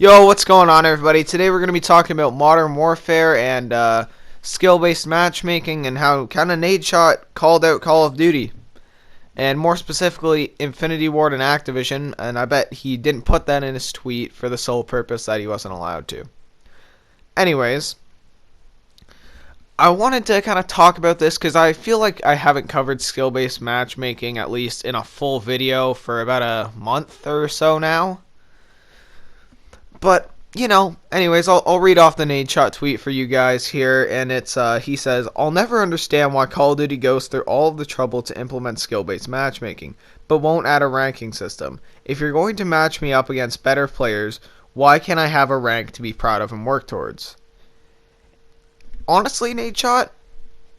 Yo, what's going on, everybody? Today we're going to be talking about Modern Warfare and skill-based matchmaking and how kind of Nadeshot called out Call of Duty. And more specifically, Infinity Ward and Activision, and I bet he didn't put that in his tweet for the sole purpose that he wasn't allowed to. Anyways, I wanted to kind of talk about this because I feel like I haven't covered skill-based matchmaking, at least in a full video, for about a month or so now. But, anyways, I'll read off the Nadeshot tweet for you guys here, and it's, he says, "I'll never understand why Call of Duty goes through all of the trouble to implement skill-based matchmaking, but won't add a ranking system. If you're going to match me up against better players, why can't I have a rank to be proud of and work towards?" Honestly, Nadeshot,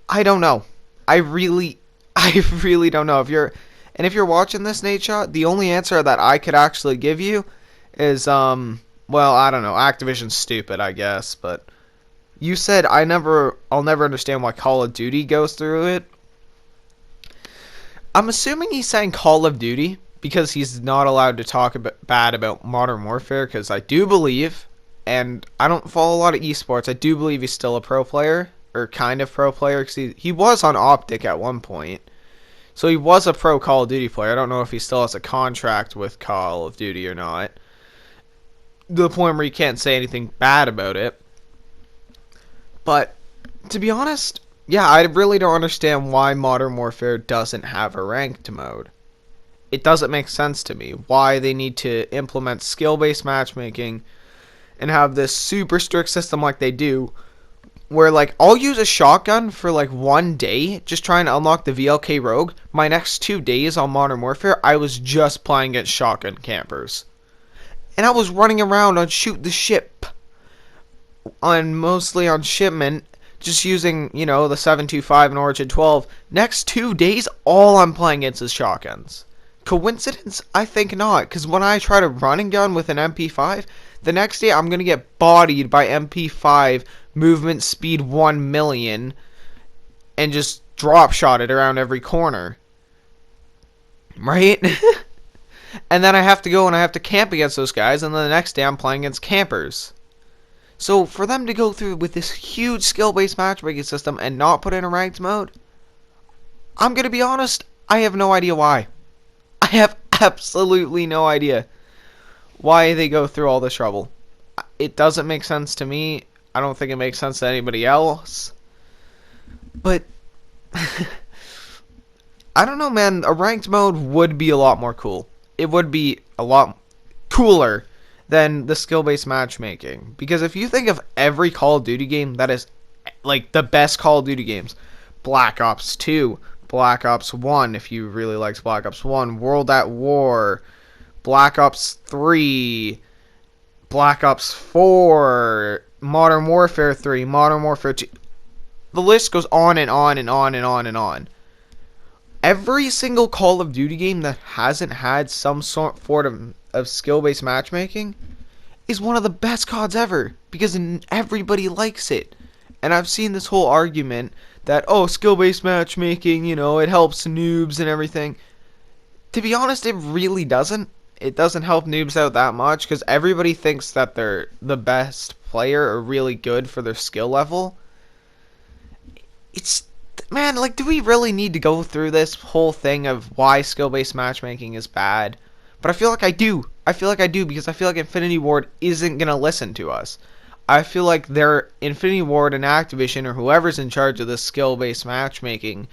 I don't know. I really don't know. If you're watching this, Nadeshot, the only answer that I could actually give you is, well, I don't know. Activision's stupid, I guess, but you said I'll never understand why Call of Duty goes through it. I'm assuming he's saying Call of Duty because he's not allowed to talk bad about Modern Warfare, because I do believe, and I don't follow a lot of esports, I do believe he's still a pro player, or kind of pro player, because he was on Optic at one point. So he was a pro Call of Duty player. I don't know if he still has a contract with Call of Duty or not, to the point where you can't say anything bad about it. But to be honest, yeah, I really don't understand why Modern Warfare doesn't have a ranked mode. It doesn't make sense to me why they need to implement skill-based matchmaking and have this super strict system like they do, where like I'll use a shotgun for like one day just trying to unlock the VLK Rogue. My next 2 days on Modern Warfare, I was just playing against shotgun campers. And I was running around on Shoot the Ship, mostly on Shipment, just using, the 7.25 and Origin 12. Next 2 days, all I'm playing against is shotguns. Coincidence? I think not, because when I try to run and gun with an MP5, the next day I'm going to get bodied by MP5 movement speed 1 million and just drop shot it around every corner. Right? And then I have to go and I have to camp against those guys, and then the next day I'm playing against campers. So for them to go through with this huge skill-based matchmaking system and not put in a ranked mode, I'm going to be honest, I have no idea why. I have absolutely no idea why they go through all this trouble. It doesn't make sense to me. I don't think it makes sense to anybody else. But I don't know, man. A ranked mode would be a lot more cool. It would be a lot cooler than the skill-based matchmaking. Because if you think of every Call of Duty game that is like the best Call of Duty games, Black Ops 2, Black Ops 1, if you really liked Black Ops 1, World at War, Black Ops 3, Black Ops 4, Modern Warfare 3, Modern Warfare 2. The list goes on and on and on and on and on. Every single Call of Duty game that hasn't had some sort of skill-based matchmaking is one of the best CODs ever, because everybody likes it. And I've seen this whole argument that, oh, skill-based matchmaking, it helps noobs and everything. To be honest, it really doesn't. It doesn't help noobs out that much, because everybody thinks that they're the best player or really good for their skill level. Man, like, do we really need to go through this whole thing of why skill-based matchmaking is bad? But I feel like I do. Because I feel like Infinity Ward isn't going to listen to us. I feel like Infinity Ward and Activision, or whoever's in charge of this skill-based matchmaking,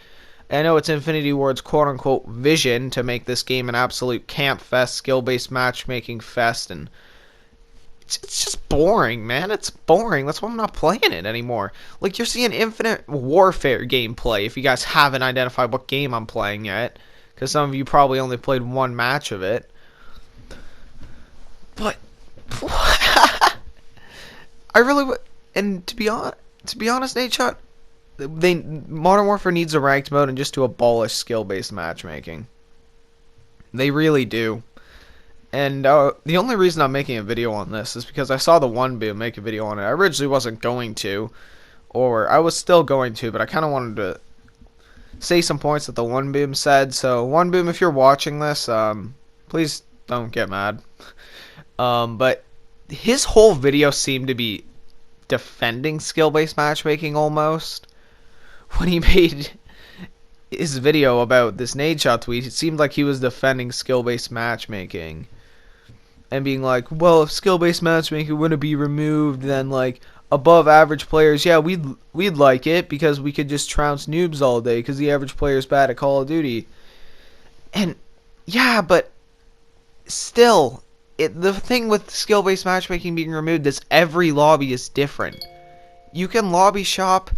I know it's Infinity Ward's quote-unquote vision to make this game an absolute camp fest, skill-based matchmaking fest, and it's just boring, man. It's boring. That's why I'm not playing it anymore. Like, you're seeing Infinite Warfare gameplay, if you guys haven't identified what game I'm playing yet, because some of you probably only played one match of it. But I really would, and to be honest, Nadeshot, Modern Warfare needs a ranked mode and just to abolish skill-based matchmaking. They really do. And the only reason I'm making a video on this is because I saw the One Boom make a video on it. I originally wasn't going to, or I was still going to, but I kind of wanted to say some points that the One Boom said. So One Boom, if you're watching this, please don't get mad. But his whole video seemed to be defending skill-based matchmaking almost. When he made his video about this Nadeshot tweet, it seemed like he was defending skill-based matchmaking and being like, well, if skill-based matchmaking wouldn't be removed, then like above average players, yeah, we'd like it because we could just trounce noobs all day because the average player is bad at Call of Duty. And yeah, but still, the thing with skill-based matchmaking being removed is every lobby is different. You can lobby shop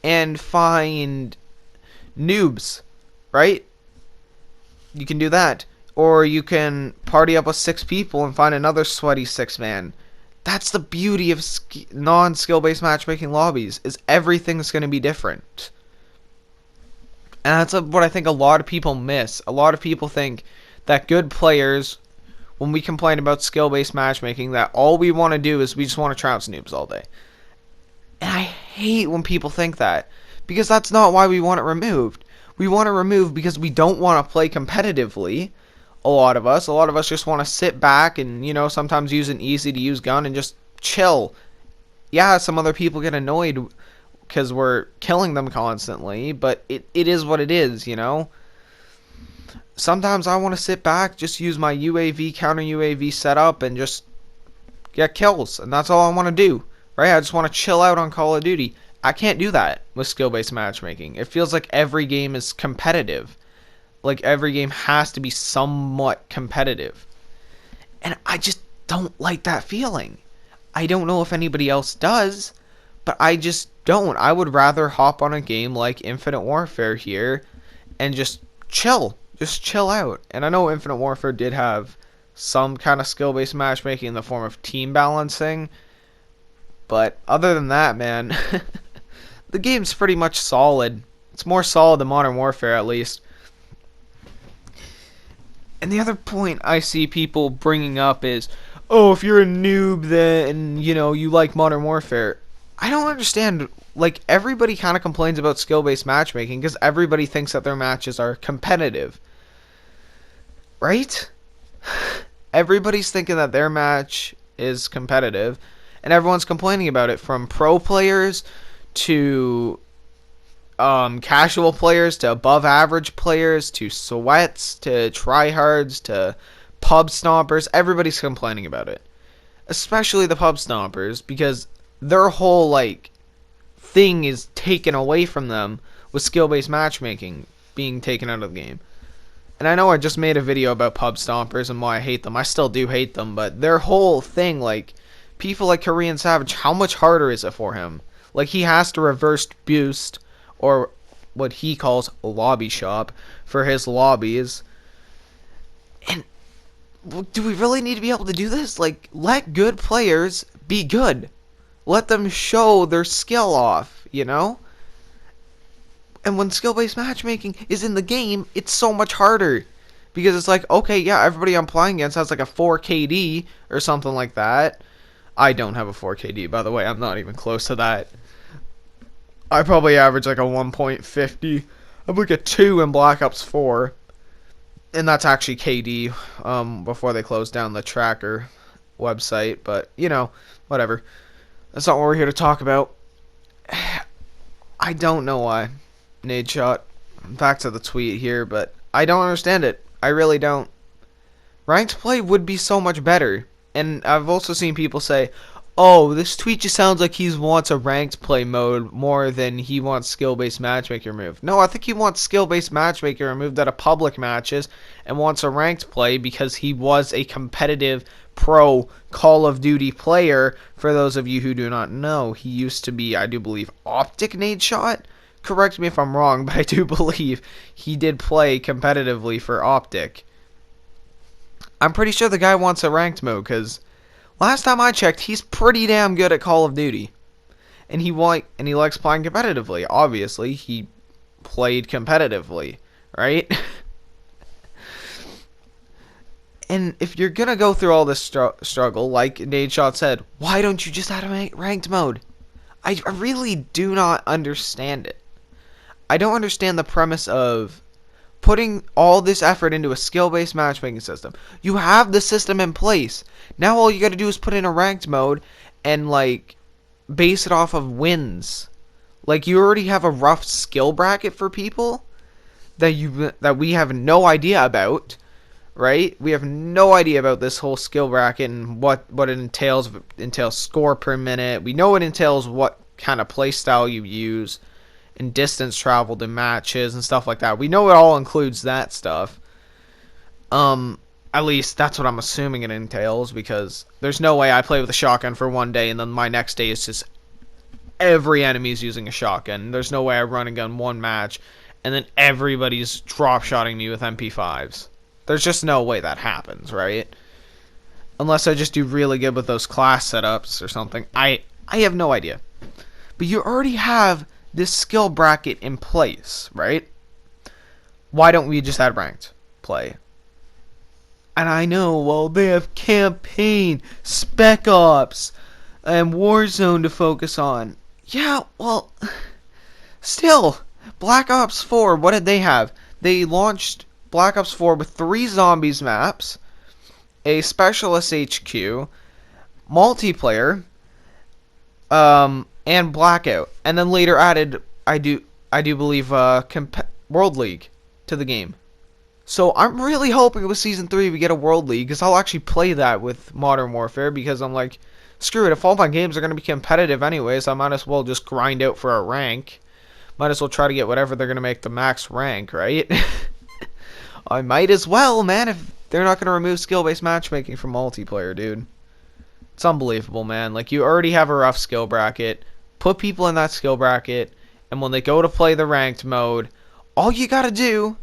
and find noobs, right? You can do that. Or you can party up with 6 people and find another sweaty 6-man. That's the beauty of non-skill-based matchmaking lobbies, is everything's going to be different. And that's what I think a lot of people miss. A lot of people think that good players, when we complain about skill-based matchmaking, that all we want to do is we just want to trounce noobs all day. And I hate when people think that, because that's not why we want it removed. We want it removed because we don't want to play competitively. A lot of us just want to sit back and, sometimes use an easy-to-use gun and just chill. Yeah, some other people get annoyed because we're killing them constantly, but it is what it is, Sometimes I want to sit back, just use my UAV, counter UAV setup, and just get kills, and that's all I want to do, right? I just want to chill out on Call of Duty. I can't do that with skill-based matchmaking. It feels like every game is competitive. Like every game has to be somewhat competitive. And I just don't like that feeling. I don't know if anybody else does, but I just don't. I would rather hop on a game like Infinite Warfare here and just chill. Just chill out. And I know Infinite Warfare did have some kind of skill-based matchmaking in the form of team balancing. But other than that, man, the game's pretty much solid. It's more solid than Modern Warfare, at least. And the other point I see people bringing up is, oh, if you're a noob, then, you like Modern Warfare. I don't understand. Like, everybody kind of complains about skill-based matchmaking because everybody thinks that their matches are competitive. Right? Everybody's thinking that their match is competitive, and everyone's complaining about it, from pro players to casual players to above average players to sweats to tryhards to pub stompers. Everybody's complaining about it, especially the pub stompers, because their whole thing is taken away from them with skill-based matchmaking being taken out of the game. And I know I just made a video about pub stompers and why I hate them. I still do hate them, but their whole thing, people like Korean Savage, how much harder is it for him? He has to reverse boost, or what he calls lobby shop, for his lobbies. And do we really need to be able to do this? Let good players be good. Let them show their skill off, And when skill-based matchmaking is in the game, it's so much harder. Because it's okay, yeah, everybody I'm playing against has a 4 KD or something like that. I don't have a 4 KD, by the way. I'm not even close to that. I probably average a 1.50. I'm a 2 in Black Ops 4. And that's actually KD, before they closed down the tracker website. But, whatever. That's not what we're here to talk about. I don't know why. Nadeshot. Back to the tweet here, but I don't understand it. I really don't. Ranked play would be so much better. And I've also seen people say, oh, this tweet just sounds like he wants a ranked play mode more than he wants skill-based matchmaking removed. No, I think he wants skill-based matchmaking removed out of public matches and wants a ranked play because he was a competitive pro Call of Duty player. For those of you who do not know, he used to be, I do believe, Optic Nadeshot. Correct me if I'm wrong, but I do believe he did play competitively for Optic. I'm pretty sure the guy wants a ranked mode, because last time I checked, he's pretty damn good at Call of Duty. And he likes playing competitively. Obviously, he played competitively, right? And if you're going to go through all this struggle, like Nadeshot said, why don't you just add a ranked mode? I really do not understand it. I don't understand the premise of putting all this effort into a skill-based matchmaking system. You have the system in place. Now all you got to do is put in a ranked mode and like base it off of wins. Like you already have a rough skill bracket for people that we have no idea about, right? We have no idea about this whole skill bracket and what it entails. It entails score per minute. We know it entails what kind of play style you use and distance traveled in matches and stuff like that. We know it all includes that stuff. At least that's what I'm assuming it entails, because there's no way I play with a shotgun for one day and then my next day is just every enemy's using a shotgun. There's no way I run a gun one match and then everybody's drop shotting me with MP5s. There's just no way that happens, right? Unless I just do really good with those class setups or something. I have no idea. But you already have this skill bracket in place, right? Why don't we just add ranked play? And I know, well, they have campaign, Spec Ops, and Warzone to focus on. Yeah, well, still, Black Ops 4, what did they have? They launched Black Ops 4 with 3 zombies maps, a specialist HQ, multiplayer, and Blackout, and then later added, I do believe, World League to the game. So I'm really hoping with Season 3 we get a World League, because I'll actually play that with Modern Warfare, because I'm like, screw it, if all my games are going to be competitive anyways, I might as well just grind out for a rank. Might as well try to get whatever they're going to make the max rank, right? I might as well, man, if they're not going to remove skill-based matchmaking from multiplayer, dude. It's unbelievable, man. Like, you already have a rough skill bracket. Put people in that skill bracket, and when they go to play the ranked mode, all you got to do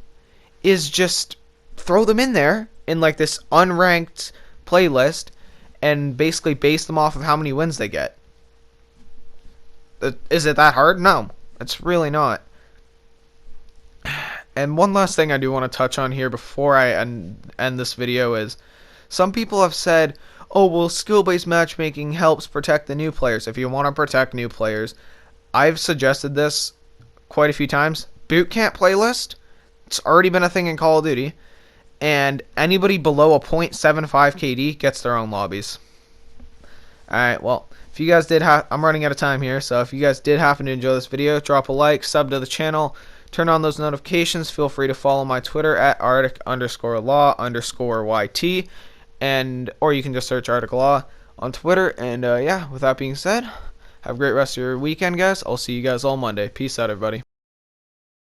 is just throw them in there in like this unranked playlist and basically base them off of how many wins they get. Is it that hard? No, it's really not. And one last thing I do want to touch on here before I end this video is, some people have said, oh, well, skill-based matchmaking helps protect the new players. If you want to protect new players, I've suggested this quite a few times. Boot camp playlist. It's already been a thing in Call of Duty, and anybody below a .75 KD gets their own lobbies. Alright, well, if you guys did I'm running out of time here, so if you guys did happen to enjoy this video, drop a like, sub to the channel, turn on those notifications, feel free to follow my Twitter at Arctic_Law_YT, or you can just search Arctic Law on Twitter, and yeah, with that being said, have a great rest of your weekend, guys. I'll see you guys all Monday. Peace out, everybody.